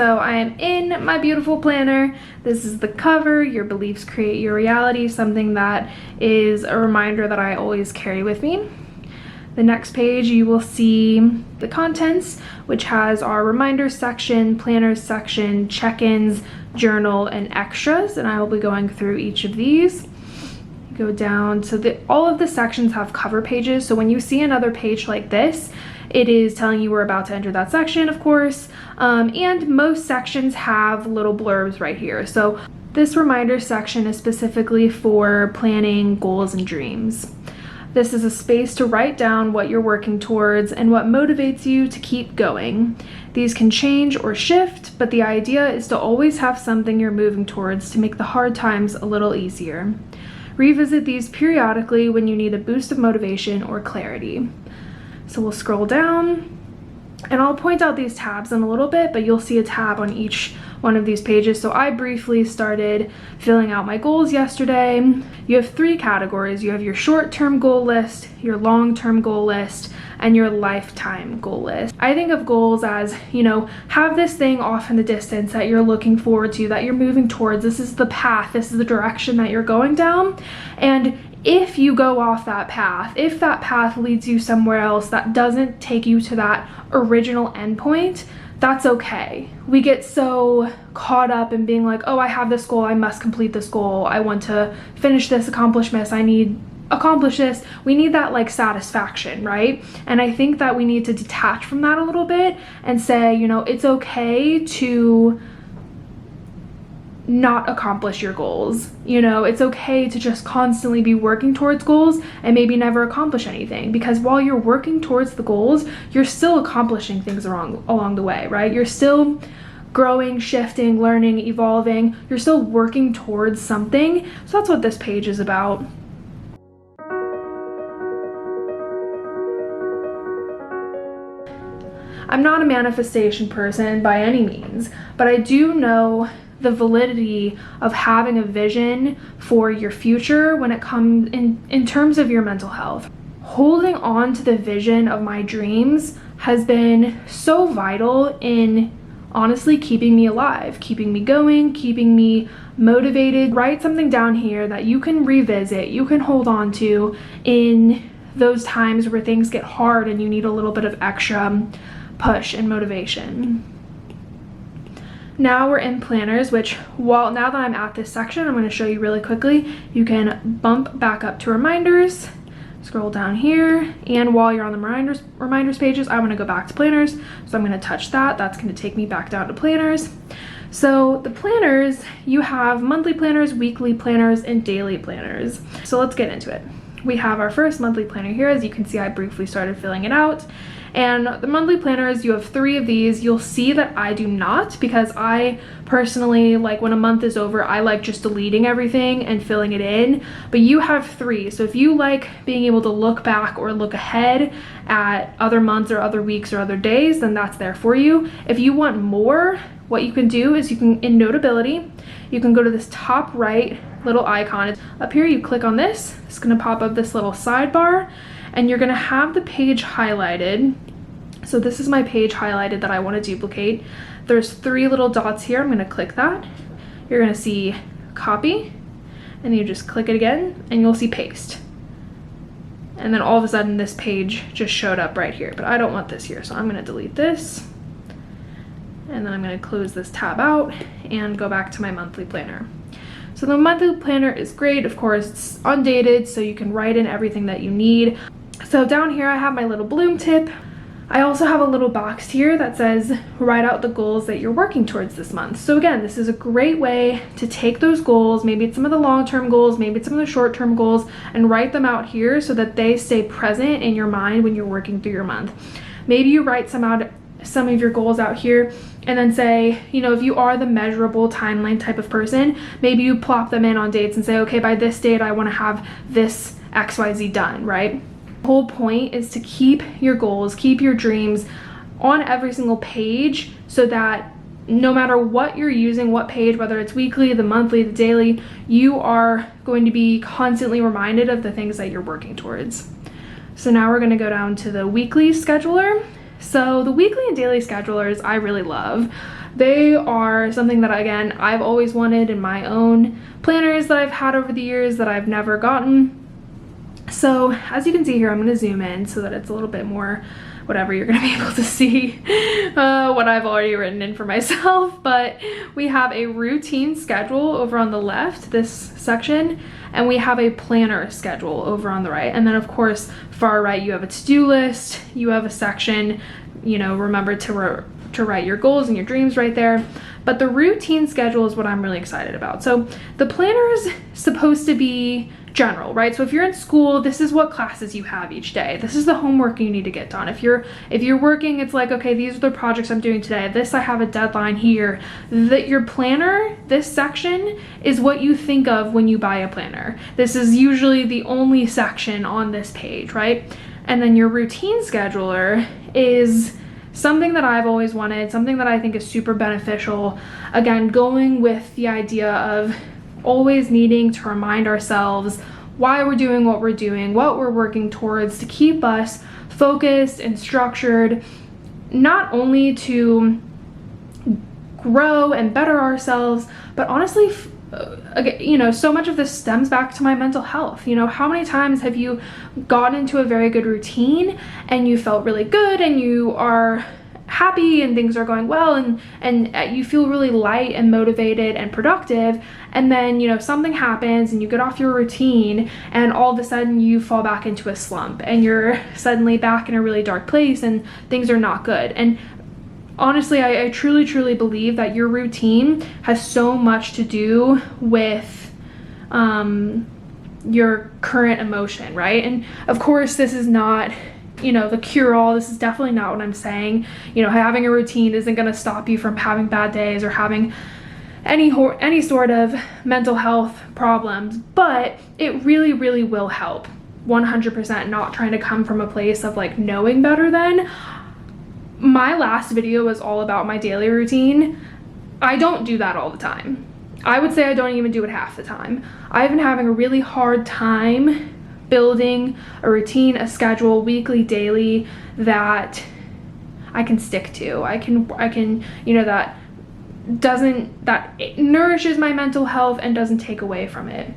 So I am in my beautiful planner. This is the cover, Your Beliefs Create Your Reality, something that is a reminder that I always carry with me. The next page you will see the contents, which has our reminders section, planners section, check-ins, journal, and extras, and I will be going through each of these. Go down, so all of the sections have cover pages, so when you see another page like this, it is telling you we're about to enter that section, of course, and most sections have little blurbs right here. So this reminder section is specifically for planning goals and dreams. This is a space to write down what you're working towards and what motivates you to keep going. These can change or shift, but the idea is to always have something you're moving towards to make the hard times a little easier. Revisit these periodically when you need a boost of motivation or clarity. So we'll scroll down, and I'll point out these tabs in a little bit, but you'll see a tab on each one of these pages. So I briefly started filling out my goals yesterday. You have 3 categories. You have your short-term goal list, your long-term goal list, and your lifetime goal list. I think of goals as, you know, have this thing off in the distance that you're looking forward to, that you're moving towards. This is the path, this is the direction that you're going down. And if you go off that path, if that path leads you somewhere else that doesn't take you to that original endpoint, that's okay. We get so caught up in being like, oh, I have this goal, I must complete this goal, I want to finish this, accomplish this, I need accomplish this. We need that like satisfaction, right? And I think that we need to detach from that a little bit and say, you know, it's okay to not accomplish your goals. You know, it's okay to just constantly be working towards goals and maybe never accomplish anything, because while you're working towards the goals, you're still accomplishing things along the way, right? You're still growing, shifting, learning, evolving. You're still working towards something. So that's what this page is about. I'm not a manifestation person by any means, but I do know the validity of having a vision for your future when it comes in terms of your mental health. Holding on to the vision of my dreams has been so vital in honestly keeping me alive, keeping me going, keeping me motivated. Write something down here that you can revisit, you can hold on to in those times where things get hard and you need a little bit of extra push and motivation. Now we're in planners, which now that I'm at this section, I'm going to show you really quickly. You can bump back up to reminders, scroll down here, and while you're on the reminders pages, I want to go back to planners, so I'm going to touch that. That's going to take me back down to planners. So the planners, you have monthly planners, weekly planners, and daily planners. So let's get into it. We have our first monthly planner here. As you can see, I briefly started filling it out. And the monthly planners, you have 3 of these. You'll see that I do not, because I personally, like when a month is over, I like just deleting everything and filling it in. But you have 3. So if you like being able to look back or look ahead at other months or other weeks or other days, then that's there for you. If you want more, what you can do is you can, in Notability, you can go to this top right little icon. Up here, you click on this. It's going to pop up this little sidebar, and you're going to have the page highlighted. So this is my page highlighted that I want to duplicate. There's 3 little dots here. I'm going to click that. You're going to see copy, and you just click it again, and you'll see paste. And then all of a sudden this page just showed up right here, but I don't want this here, so I'm going to delete this. And then I'm going to close this tab out and go back to my monthly planner. So the monthly planner is great. Of course, it's undated, so you can write in everything that you need. So down here I have my little bloom tip. I also have a little box here that says write out the goals that you're working towards this month. So again, this is a great way to take those goals, maybe it's some of the long-term goals, maybe it's some of the short-term goals, and write them out here so that they stay present in your mind when you're working through your month. Maybe you write some of your goals out here and then say, you know, if you are the measurable timeline type of person, maybe you plop them in on dates and say, okay, by this date I want to have this XYZ done, right? The whole point is to keep your goals, keep your dreams on every single page, so that no matter what you're using, what page, whether it's weekly, the monthly, the daily, you are going to be constantly reminded of the things that you're working towards. So now we're going to go down to the weekly scheduler. So the weekly and daily schedulers I really love. They are something that, again, I've always wanted in my own planners that I've had over the years that I've never gotten. So as you can see here, I'm going to zoom in so that it's a little bit more whatever, you're going to be able to see what I've already written in for myself. But we have a routine schedule over on the left, this section, and we have a planner schedule over on the right. And then of course, far right, you have a to-do list, you have a section, you know, remember to write your goals and your dreams right there. But the routine schedule is what I'm really excited about. So the planner is supposed to be general, right? So if you're in school, this is what classes you have each day. This is the homework you need to get done. If you're working, it's like, okay, these are the projects I'm doing today. This, I have a deadline here. That your planner, this section, is what you think of when you buy a planner. This is usually the only section on this page, right? And then your routine scheduler is something that I've always wanted, something that I think is super beneficial. Again, going with the idea of always needing to remind ourselves why we're doing what we're doing, what we're working towards, to keep us focused and structured, not only to grow and better ourselves, but honestly, you know, so much of this stems back to my mental health. You know, how many times have you gotten into a very good routine and you felt really good and you are happy and things are going well and you feel really light and motivated and productive, and then, you know, something happens and you get off your routine and all of a sudden you fall back into a slump and you're suddenly back in a really dark place and things are not good. And honestly, I truly believe that your routine has so much to do with your current emotion, right? And of course, this is not, you know, the cure-all. This is definitely not what I'm saying. You know, having a routine isn't going to stop you from having bad days or having any sort of mental health problems, but it really will help. 100%, not trying to come from a place of like knowing better than. My last video was all about my daily routine. I don't do that all the time. I would say I don't even do it half the time. I've been having a really hard time building a routine, a schedule, weekly, daily, that I can stick to. I can, you know, that it nourishes my mental health and doesn't take away from it.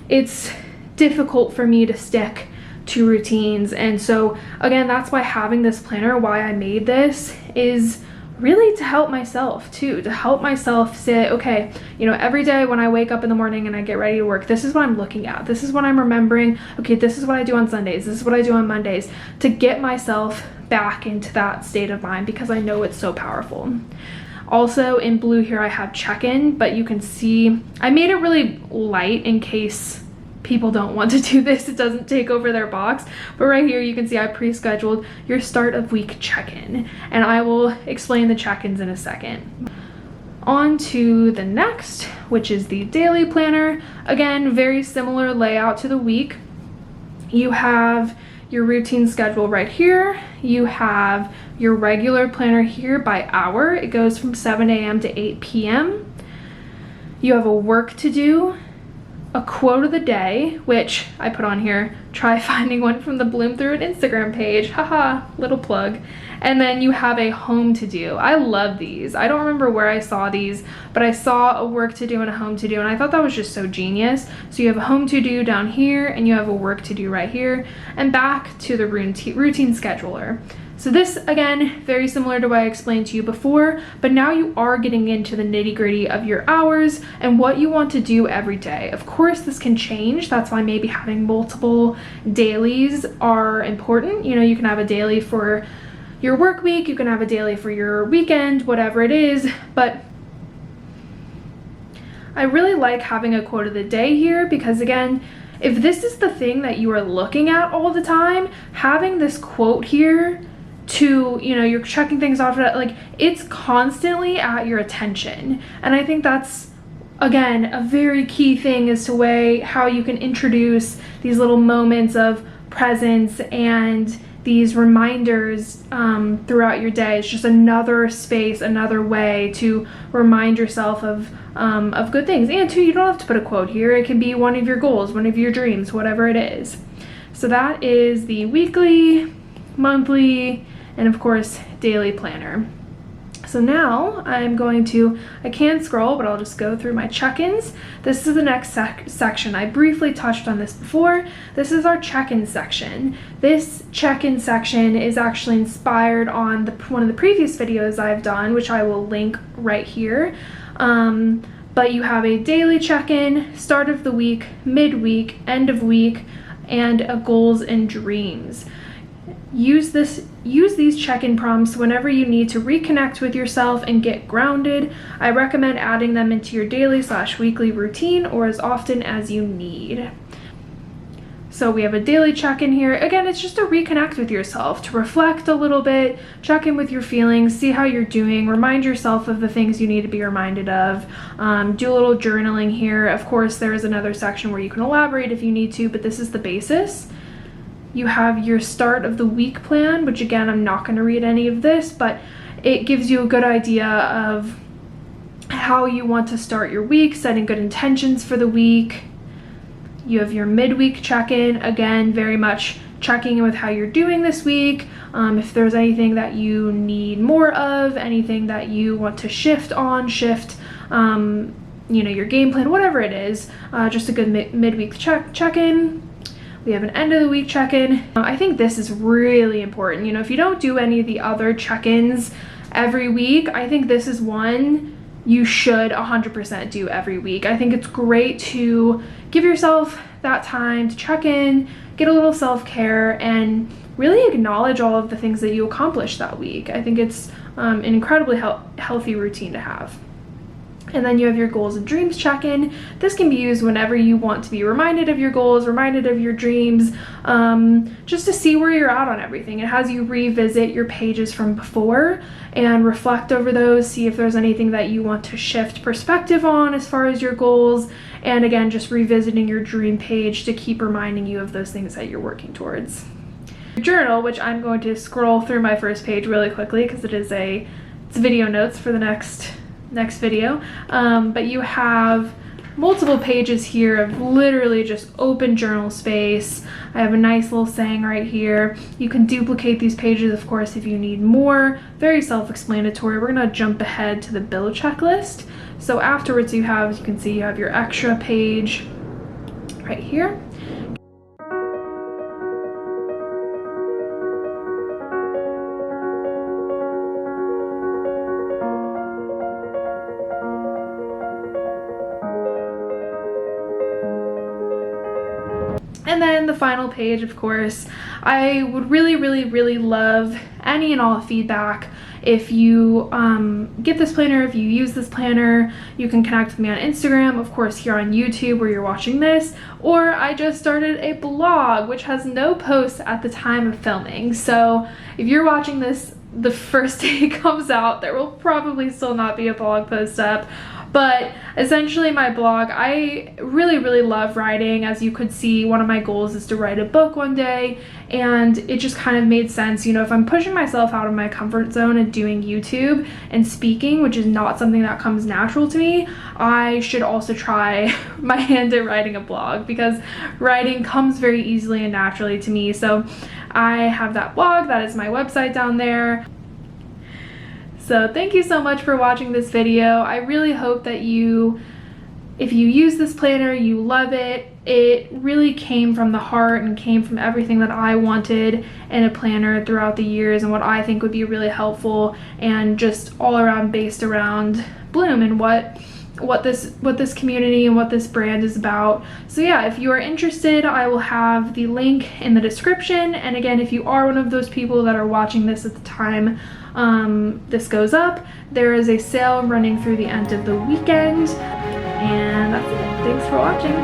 It's difficult for me to stick to routines, and so again, that's why having this planner, why I made this, is really to help myself too, to help myself say, okay, you know, every day when I wake up in the morning and I get ready to work, this is what I'm looking at, this is what I'm remembering, okay, this is what I do on Sundays, this is what I do on Mondays, to get myself back into that state of mind, because I know it's so powerful. Also in blue here I have check-in, but you can see I made it really light in case people don't want to do this, it doesn't take over their box. But right here you can see I pre-scheduled your start of week check-in, and I will explain the check-ins in a second. On to the next, which is the daily planner. Again, very similar layout to the week. You have your routine schedule right here. You have your regular planner here by hour. It goes from 7 a.m. to 8 p.m. You have a work to do, a quote of the day, which I put on here, try finding one from the Bloom Through It Instagram page, haha, little plug. And then you have a home to do. I love these. I don't remember where I saw these, but I saw a work to do and a home to do, and I thought that was just so genius. So you have a home to do down here, and you have a work to do right here, and back to the routine scheduler. So this, again, very similar to what I explained to you before, but now you are getting into the nitty-gritty of your hours and what you want to do every day. Of course, this can change. That's why maybe having multiple dailies are important. You know, you can have a daily for your work week, you can have a daily for your weekend, whatever it is, but I really like having a quote of the day here because, again, if this is the thing that you are looking at all the time, having this quote here to, you know, you're checking things off, like, it's constantly at your attention. And I think that's, again, a very key thing as to how you can introduce these little moments of presence and these reminders throughout your day. It's just another space, another way to remind yourself of good things. And too, you don't have to put a quote here. It can be one of your goals, one of your dreams, whatever it is. So that is the weekly, monthly, and of course, daily planner. So now I'm going to, I can scroll, but I'll just go through my check-ins. This is the next section. I briefly touched on this before. This is our check-in section. This check-in section is actually inspired on one of the previous videos I've done, which I will link right here. But you have a daily check-in, start of the week, midweek, end of week, and a goals and dreams. Use these check-in prompts whenever you need to reconnect with yourself and get grounded. I recommend adding them into your daily/weekly routine or as often as you need. So we have a daily check-in here. Again, it's just to reconnect with yourself, to reflect a little bit, check in with your feelings, see how you're doing, remind yourself of the things you need to be reminded of. Do a little journaling here. Of course, there is another section where you can elaborate if you need to, but this is the basis. You have your start of the week plan, which again, I'm not going to read any of this, but it gives you a good idea of how you want to start your week, setting good intentions for the week. You have your midweek check-in, again, very much checking in with how you're doing this week, if there's anything that you need more of, anything that you want to shift, your game plan, whatever it is, just a good midweek check-in. We have an end of the week check-in. I think this is really important. If you don't do any of the other check-ins every week, I think this is one you should 100% do every week. I think it's great to give yourself that time to check in, get a little self-care, and really acknowledge all of the things that you accomplished that week. I think it's an incredibly healthy routine to have. And then you have your goals and dreams check-in. This can be used whenever you want to be reminded of your goals, reminded of your dreams, just to see where you're at on everything. It has you revisit your pages from before and reflect over those, see if there's anything that you want to shift perspective on as far as your goals. And again, just revisiting your dream page to keep reminding you of those things that you're working towards. Your journal, which I'm going to scroll through my first page really quickly because it's video notes for the next video, but you have multiple pages here of literally just open journal space. I have a nice little saying right here. You can duplicate these pages, of course, if you need more. Very self-explanatory. We're gonna jump ahead to the bill checklist. So afterwards you can see you have your extra page right here. And then the final page, of course, I would really love any and all feedback. If you get this planner, if you use this planner, you can connect with me on Instagram, of course here on YouTube where you're watching this, or I just started a blog which has no posts at the time of filming. So if you're watching this the first day it comes out, there will probably still not be a blog post up. But essentially my blog, I really love writing. As you could see, one of my goals is to write a book one day, and it just kind of made sense. If I'm pushing myself out of my comfort zone and doing YouTube and speaking, which is not something that comes natural to me, I should also try my hand at writing a blog, because writing comes very easily and naturally to me. So I have that blog, that is my website down there. So thank you so much for watching this video. I really hope that if you use this planner, you love it. It really came from the heart and came from everything that I wanted in a planner throughout the years, and what I think would be really helpful, and just all around based around Bloom and what this community and what this brand is about. So yeah, if you are interested, I will have the link in the description. And again, if you are one of those people that are watching this at the time this goes up, there is a sale running through the end of the weekend. And that's it. Thanks for watching.